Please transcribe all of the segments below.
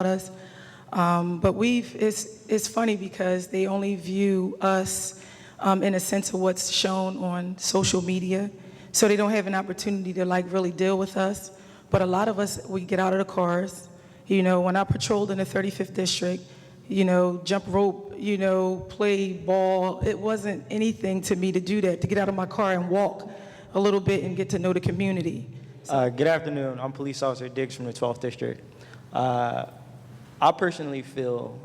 us. But it's funny because they only view us in a sense of what's shown on social media. So they don't have an opportunity to like really deal with us. But a lot of us, we get out of the cars. When I patrolled in the 35th district, jump rope, play ball. It wasn't anything to me to do that, to get out of my car and walk a little bit and get to know the community. Good afternoon. I'm Police Officer Diggs from the 12th District. I personally feel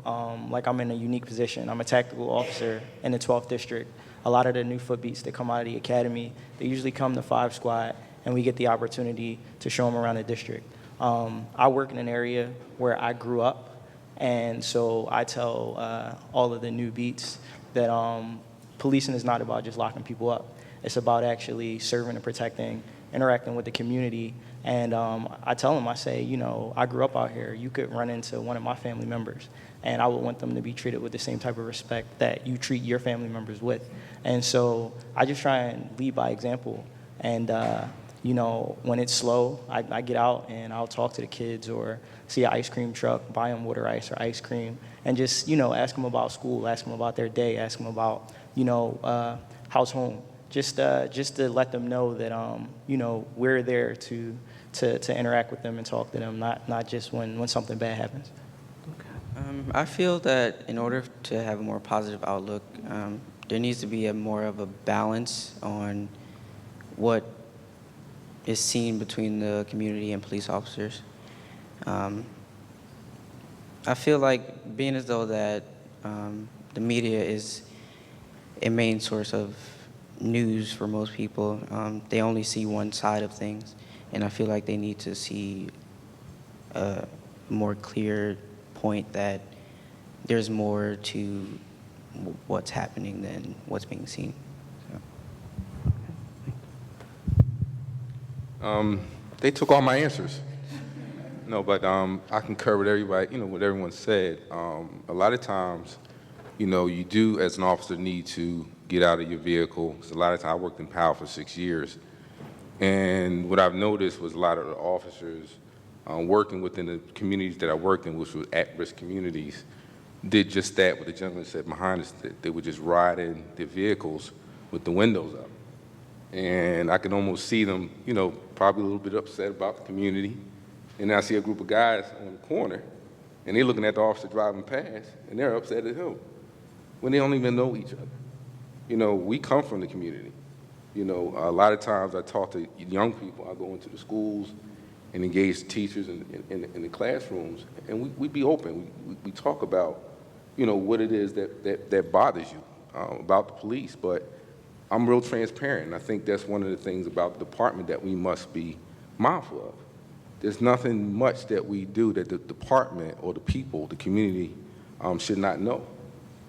like I'm in a unique position. I'm a tactical officer in the 12th District. A lot of the new footbeats that come out of the academy, they usually come to 5 Squad, and we get the opportunity to show them around the district. I work in an area where I grew up, and so I tell all of the new beats that policing is not about just locking people up. It's about actually serving and protecting, interacting with the community. And I tell them, I say, I grew up out here. You could run into one of my family members, and I would want them to be treated with the same type of respect that you treat your family members with. And so I just try and lead by example. And, when it's slow, I get out and I'll talk to the kids or see an ice cream truck, buy them water ice or ice cream, and just, ask them about school, ask them about their day, ask them about, how's home. Just to let them know that, we're there to interact with them and talk to them, not just when something bad happens. I feel that in order to have a more positive outlook, there needs to be more of a balance on what is seen between the community and police officers. I feel like being as though that the media is a main source of news for most people, they only see one side of things, and I feel like they need to see a more clear point that there's more to what's happening than what's being seen. They took all my answers. No, but I concur with everybody, what everyone said. A lot of times, you do, as an officer, need to get out of your vehicle. So a lot of times, I worked in Powell for 6 years. And what I've noticed was a lot of the officers working within the communities that I worked in, which were at-risk communities, did just that, what the gentleman said behind us, that they would just ride in their vehicles with the windows up. And I can almost see them, probably a little bit upset about the community. And then I see a group of guys on the corner, and they're looking at the officer driving past, and they're upset at him when they don't even know each other. We come from the community. A lot of times I talk to young people. I go into the schools and engage teachers in the classrooms, and we be open. We talk about, what it is that bothers you about the police. But I'm real transparent, and I think that's one of the things about the department that we must be mindful of. There's nothing much that we do that the department or the people, the community, should not know.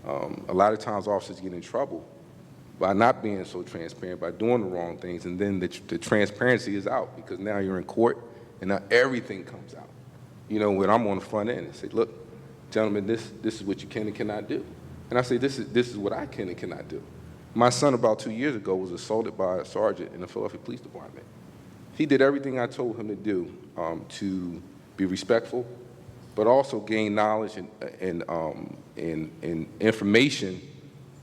A lot of times officers get in trouble by not being so transparent, by doing the wrong things, and then the transparency is out because now you're in court and now everything comes out. When I'm on the front end and say, look, gentlemen, this is what you can and cannot do. And I say, this is what I can and cannot do. My son about 2 years ago was assaulted by a sergeant in the Philadelphia Police Department. He did everything I told him to do to be respectful, but also gain knowledge and information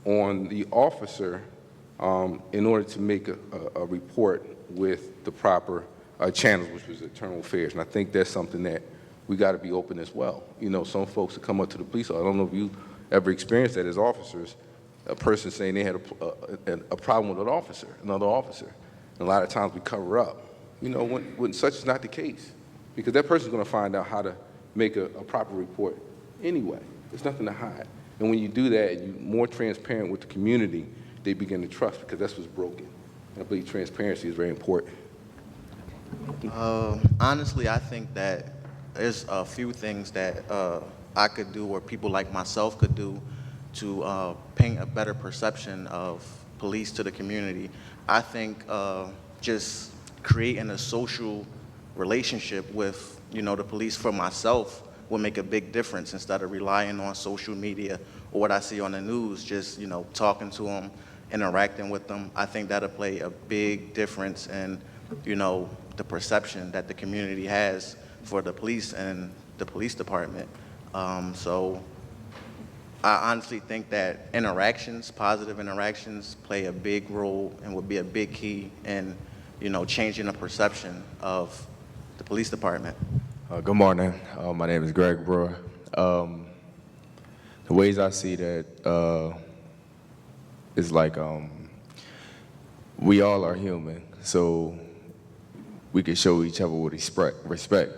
on the officer in order to make a report with the proper channels, which was internal affairs. And I think that's something that we got to be open as well. Some folks that come up to the police, I don't know if you ever experienced that as officers, a person saying they had a problem with another officer. And a lot of times we cover up, when such is not the case, because that person's going to find out how to make a proper report anyway. There's nothing to hide. And when you do that and you're more transparent with the community, they begin to trust because that's what's broken. And I believe transparency is very important. Honestly, I think that there's a few things that I could do or people like myself could do to paint a better perception of police to the community. I think just creating a social relationship with, the police for myself will make a big difference instead of relying on social media or what I see on the news, just, talking to them, interacting with them. I think that'll play a big difference in, the perception that the community has for the police and the police department. So I honestly think that interactions, positive interactions, play a big role and would be a big key in, changing the perception of the police department. Good morning. My name is Greg Brewer. The ways I see that is like we all are human, so we can show each other with respect.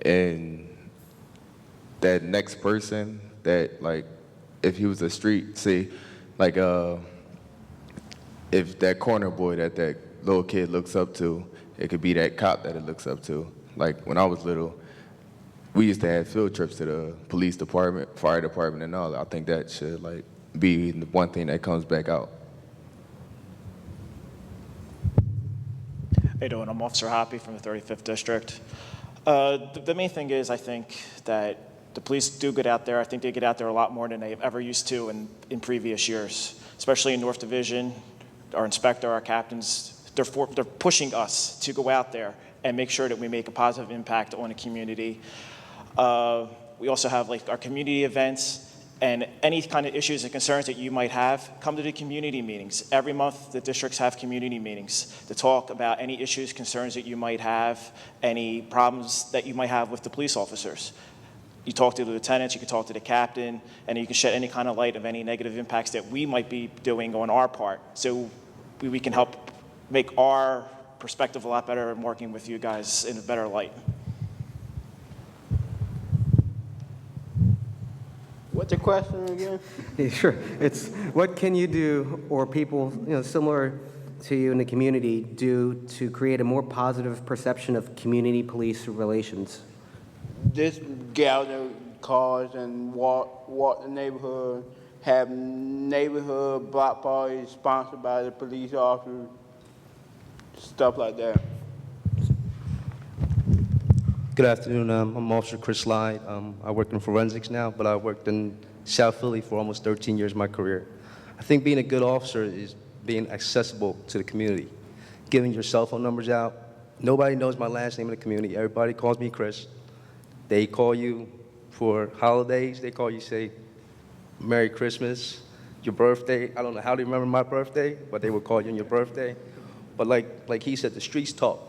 And that next person that, like, if he was a street, say, like, if that corner boy that little kid looks up to, it could be that cop that it looks up to. Like, when I was little, we used to have field trips to the police department, fire department, and all that. I think that should, like, be the one thing that comes back out. How you doing? I'm Officer Hoppy from the 35th District. The main thing is, I think that the police do get out there. I think they get out there a lot more than they ever used to in previous years, especially in North Division. Our inspector, our captains, they're pushing us to go out there and make sure that we make a positive impact on the community. We also have like our community events, and any kind of issues and concerns that you might have, come to the community meetings. Every month, the districts have community meetings to talk about any issues, concerns that you might have, any problems that you might have with the police officers. You talk to the lieutenants, you can talk to the captain, and you can shed any kind of light of any negative impacts that we might be doing on our part. So we can help make our perspective a lot better and working with you guys in a better light. What's the question again? Yeah, sure. It's what can you do, or people similar to you in the community do to create a more positive perception of community-police relations? Just gather cars and walk the neighborhood, have neighborhood block parties sponsored by the police officers, stuff like that. Good afternoon. I'm Officer Chris Slide. I work in forensics now, but I worked in South Philly for almost 13 years of my career. I think being a good officer is being accessible to the community, giving your cell phone numbers out. Nobody knows my last name in the community. Everybody calls me Chris. They call you for holidays. They call you, say, Merry Christmas, your birthday. I don't know how they remember my birthday, but they will call you on your birthday. But like he said, the streets talk.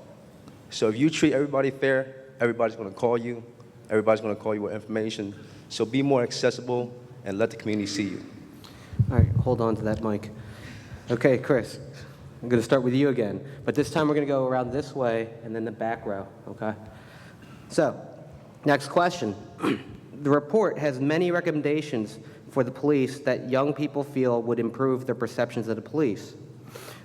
So if you treat everybody fair, everybody's going to call you. Everybody's going to call you with information. So be more accessible and let the community see you. All right, hold on to that mic. Okay, Chris, I'm going to start with you again. But this time we're going to go around this way and then the back row, okay? So, next question. The report has many recommendations for the police that young people feel would improve their perceptions of the police.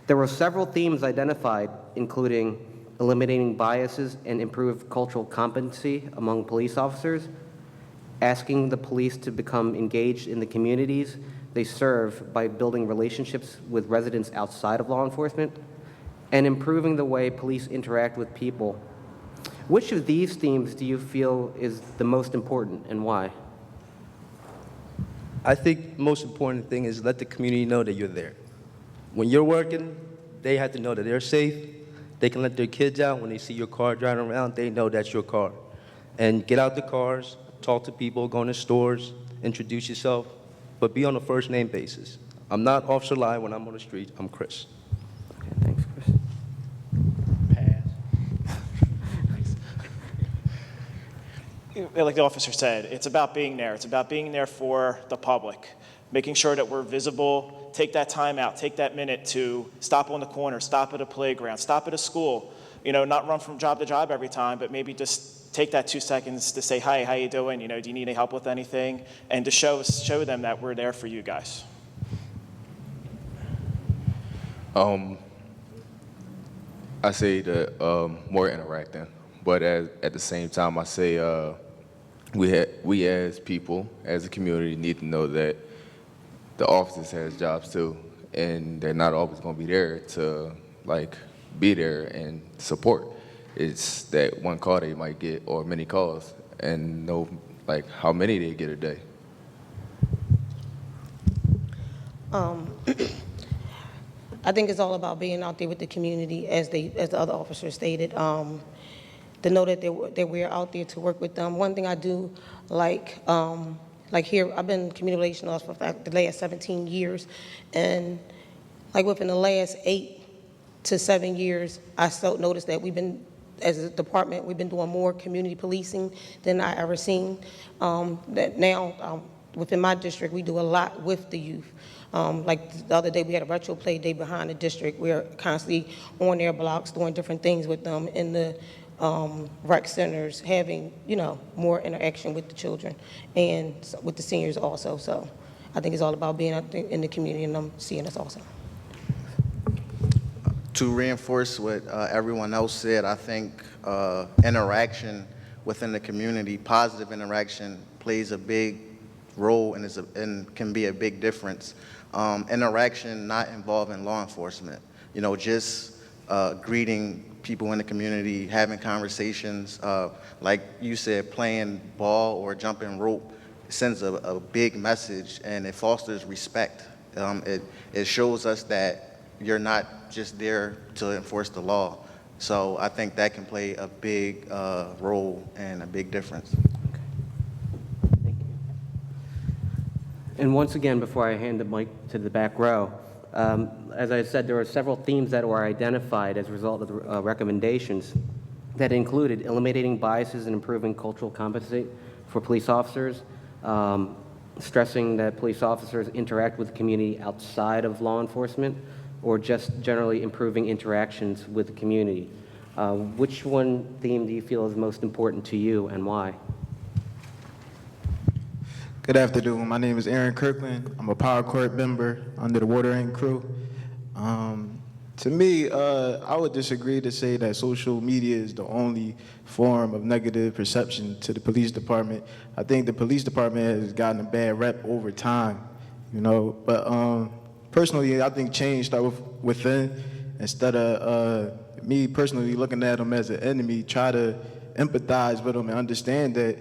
There were several themes identified, including eliminating biases and improve cultural competency among police officers, asking the police to become engaged in the communities they serve by building relationships with residents outside of law enforcement, and improving the way police interact with people. Which of these themes do you feel is the most important, and why? I think the most important thing is let the community know that you're there. When you're working, they have to know that they're safe. They can let their kids out. When they see your car driving around, they know that's your car. And get out the cars, talk to people, go in the stores, introduce yourself, but be on a first name basis. I'm not Officer Lai when I'm on the street. I'm Chris. Okay, thanks, Chris. Like the officer said, it's about being there. It's about being there for the public, making sure that we're visible. Take that time out. Take that minute to stop on the corner, stop at a playground, stop at a school. Not run from job to job every time, but maybe just take that 2 seconds to say, hi, how you doing? Do you need any help with anything? And to show them that we're there for you guys. I say that more interacting, but at the same time, I say we as people, as a community, need to know that the officers has jobs too, and they're not always going to be there to be there and support. It's that one call they might get, or many calls, and know how many they get a day. I think it's all about being out there with the community, as the other officer stated. The to know that that we're out there to work with them. One thing I do like here, I've been community relations officer for the last 17 years, and like within the last 8 to 7 years, I still noticed that we've been, as a department, we've been doing more community policing than I ever seen. That now, within my district, we do a lot with the youth. Like the other day, we had a retro play day behind the district. We're constantly on their blocks doing different things with them in the rec centers, having, more interaction with the children and with the seniors also. So I think it's all about being out there in the community and them seeing us also. To reinforce what everyone else said, I think interaction within the community, positive interaction, plays a big role and can be a big difference. Interaction not involving law enforcement, just greeting people in the community, having conversations, like you said, playing ball or jumping rope sends a big message, and it fosters respect. It shows us that you're not just there to enforce the law. So I think that can play a big role and a big difference. Thank you. And once again, before I hand the mic to the back row, as I said, there were several themes that were identified as a result of the recommendations that included eliminating biases and improving cultural competency for police officers, stressing that police officers interact with the community outside of law enforcement, or just generally improving interactions with the community. Which one theme do you feel is most important to you and why? Good afternoon. My name is Aaron Kirkland. I'm a Power Court member under the Water and Crew. To me, I would disagree to say that social media is the only form of negative perception to the police department. I think the police department has gotten a bad rep over time, but personally, I think change starts within. Instead of me personally looking at them as an enemy, try to empathize with them and understand that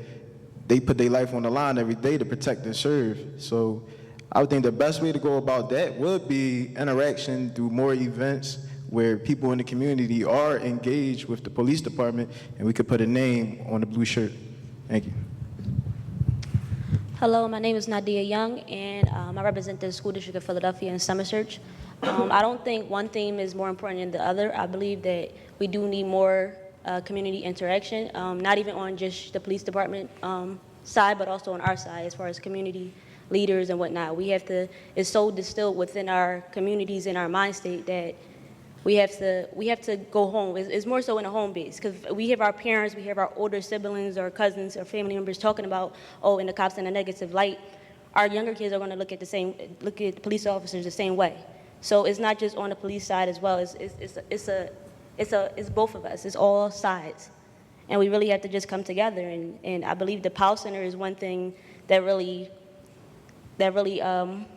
they put their life on the line every day to protect and serve. So I would think the best way to go about that would be interaction through more events where people in the community are engaged with the police department, and we could put a name on the blue shirt. Thank you. Hello, my name is Nadia Young, and I represent the School District of Philadelphia in Summer Search. I don't think one theme is more important than the other. I believe that we do need more community interaction, not even on just the police department side, but also on our side as far as community leaders and whatnot. It's so distilled within our communities and our mind state that we have to go home. It's more so in a home base, because we have our parents, we have our older siblings or cousins or family members talking about, in the cops in a negative light. Our younger kids are going to look at the police officers the same way. So it's not just on the police side as well. It's both of us. It's all sides, and we really have to just come together. And I believe the Powell Center is one thing that really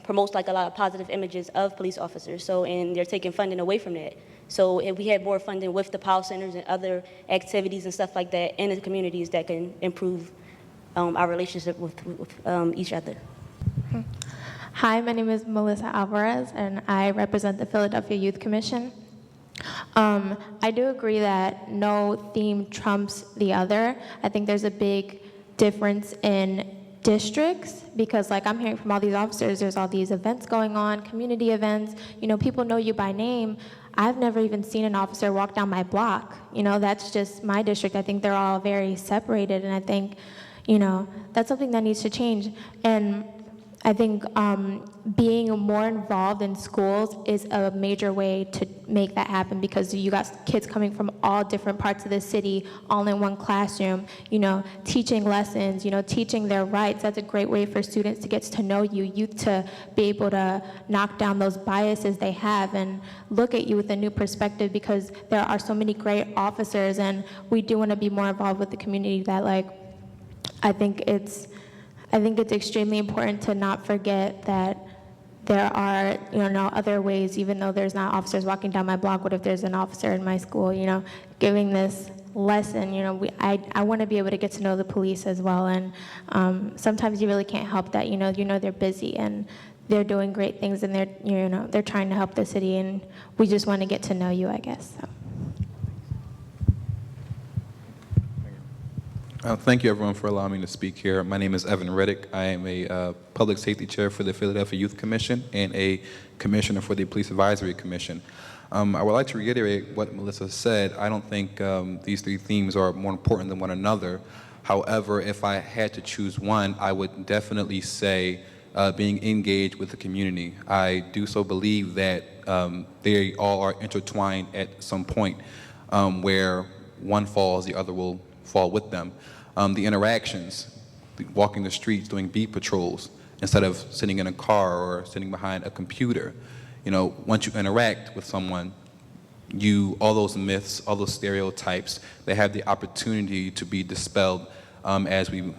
promotes like a lot of positive images of police officers. So, and they're taking funding away from that. So if we had more funding with the Powell Centers and other activities and stuff like that in the communities, that can improve our relationship with each other. Hi, my name is Melissa Alvarez, and I represent the Philadelphia Youth Commission. I do agree that no theme trumps the other. I think there's a big difference in districts, because like I'm hearing from all these officers, there's all these events going on, community events, people know you by name. I've never even seen an officer walk down my block. That's just my district. I think they're all very separated, and I think, that's something that needs to change. And I think being more involved in schools is a major way to make that happen, because you got kids coming from all different parts of the city, all in one classroom, teaching lessons, teaching their rights. That's a great way for students to get to know you, youth to be able to knock down those biases they have and look at you with a new perspective, because there are so many great officers, and we do want to be more involved with the community. That I think it's extremely important to not forget that there are, other ways, even though there's not officers walking down my block. What if there's an officer in my school, giving this lesson? I want to be able to get to know the police as well. And sometimes you really can't help that. They're busy and they're doing great things, and they're trying to help the city, and we just want to get to know you, I guess. So. Thank you, everyone, for allowing me to speak here. My name is Evan Reddick. I am a public safety chair for the Philadelphia Youth Commission and a commissioner for the Police Advisory Commission. I would like to reiterate what Melissa said. I don't think these three themes are more important than one another. However, if I had to choose one, I would definitely say being engaged with the community. I do so believe that they all are intertwined at some point where one falls, the other will fall with them. The interactions, walking the streets, doing beat patrols, instead of sitting in a car or sitting behind a computer. You know, once you interact with someone, all those myths, all those stereotypes, they have the opportunity to be dispelled as we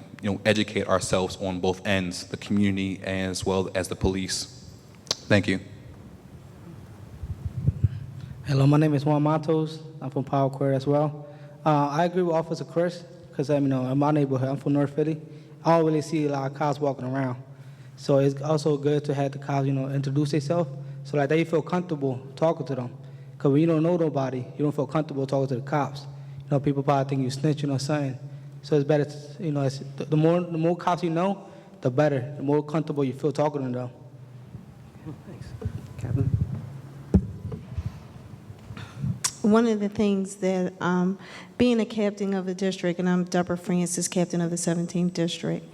educate ourselves on both ends, the community as well as the police. Thank you. Hello, my name is Juan Matos. I'm from Power Court as well. I agree with Officer Chris because in my neighborhood, I'm from North Philly. I don't really see a lot of cops walking around. So it's also good to have the cops, introduce themselves so that they feel comfortable talking to them. Because when you don't know nobody, you don't feel comfortable talking to the cops. People probably think you snitching or something. So it's better, the more cops you know, the better. The more comfortable you feel talking to them. Thanks. Captain? One of the things that, being a captain of the district, and I'm Deborah Francis, captain of the 17th district,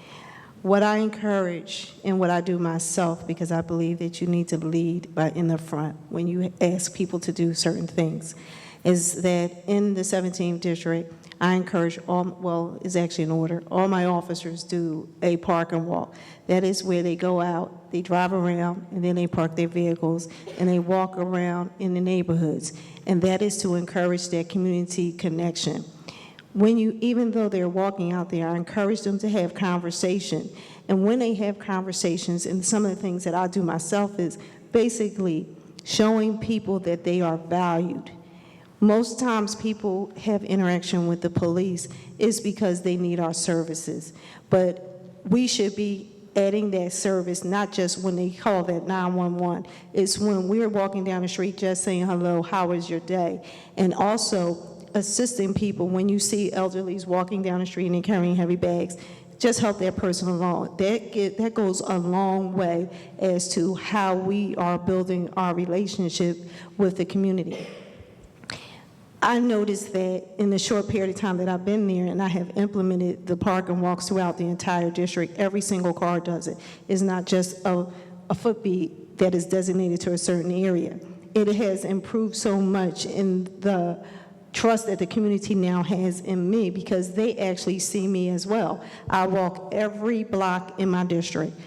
what I encourage and what I do myself, because I believe that you need to lead in the front when you ask people to do certain things, is that in the 17th district, I encourage it's actually in order, all my officers do a park and walk. That is where they go out, they drive around, and then they park their vehicles, and they walk around in the neighborhoods. And that is to encourage that community connection. Even though they're walking out there, I encourage them to have conversation. And when they have conversations, and some of the things that I do myself is basically showing people that they are valued. Most times people have interaction with the police is because they need our services. But we should be adding that service, not just when they call that 911. It's when we're walking down the street just saying, hello, how was your day? And also assisting people when you see elderlies walking down the street and they're carrying heavy bags, just help that person along. That goes a long way as to how we are building our relationship with the community. I noticed that in the short period of time that I've been there, and I have implemented the park and walks throughout the entire district, every single car does it. It's not just a footbeat that is designated to a certain area. It has improved so much in the trust that the community now has in me because they actually see me as well. I walk every block in my district.